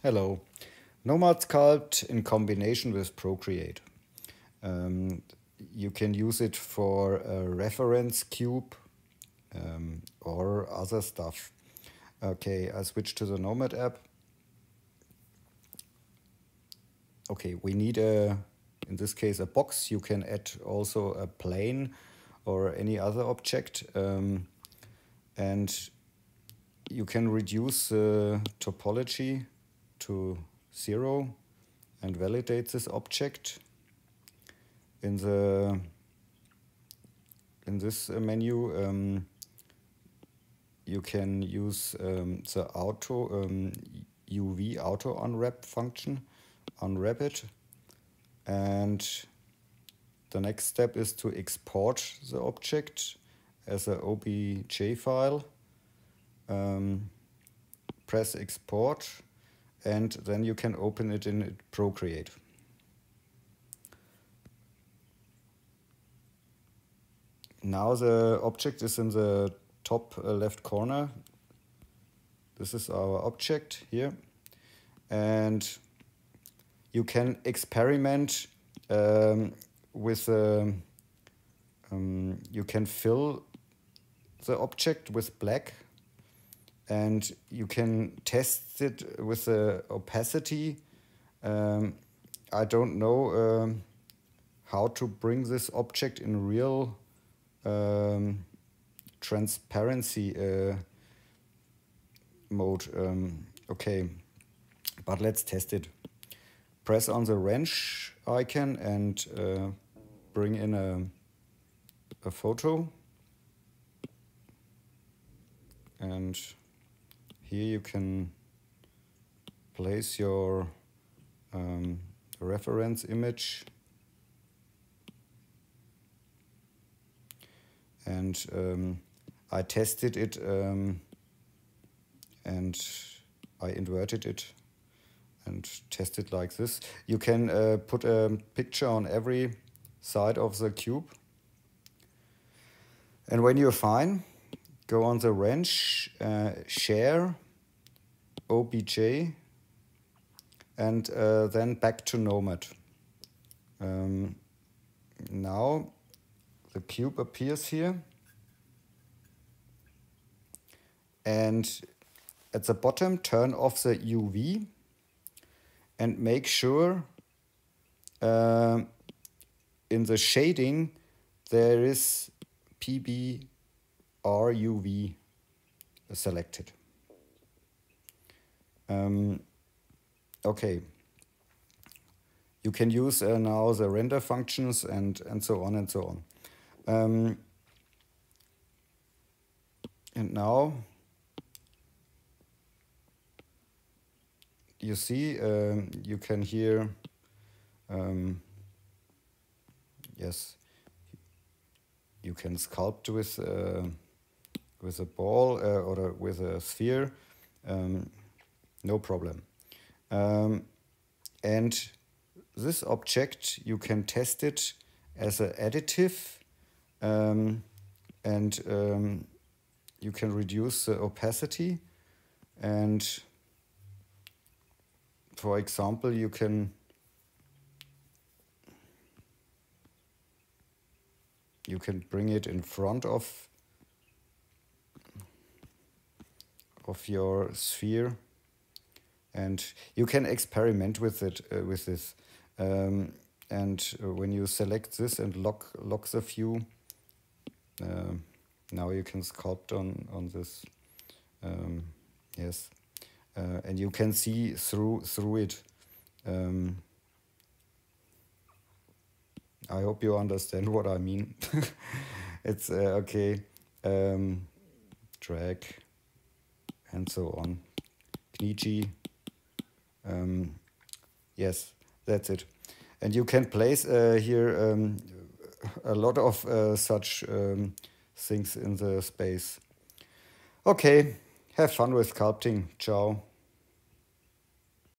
Hello. Nomad Sculpt in combination with Procreate. You can use it for a reference cube or other stuff. Okay, I switch to the Nomad app. Okay, we need in this case, a box. You can add also a plane or any other object. And you can reduce the topology to 0 and validate this object. In this menu, you can use the UV auto unwrap function, unwrap it, and the next step is to export the object as a OBJ file. Press export, and then you can open it in Procreate. Now the object is in the top left corner. This is our object here, and you can experiment with you can fill the object with black, and you can test it with the opacity. I don't know how to bring this object in real transparency mode. Okay, but let's test it. Press on the wrench icon and bring in a photo. And here you can place your reference image. And I tested it and I inverted it and tested like this. You can put a picture on every side of the cube. And when you're fine, go on the wrench, share, OBJ, and then back to Nomad. Now the cube appears here, and at the bottom turn off the UV and make sure in the shading there is PBR-UV selected. Okay, you can use now the render functions and so on and so on. And now you see you can hear yes, you can sculpt with a ball or with a sphere, no problem. And this object, you can test it as an additive, and you can reduce the opacity. And for example, you can bring it in front of your sphere, and you can experiment with it with this. And when you select this and lock the view, now you can sculpt on this. Yes, and you can see through it. I hope you understand what I mean. It's okay. Drag and so on. Knichi. Yes, that's it. And you can place here a lot of such things in the space. Okay, have fun with sculpting. Ciao.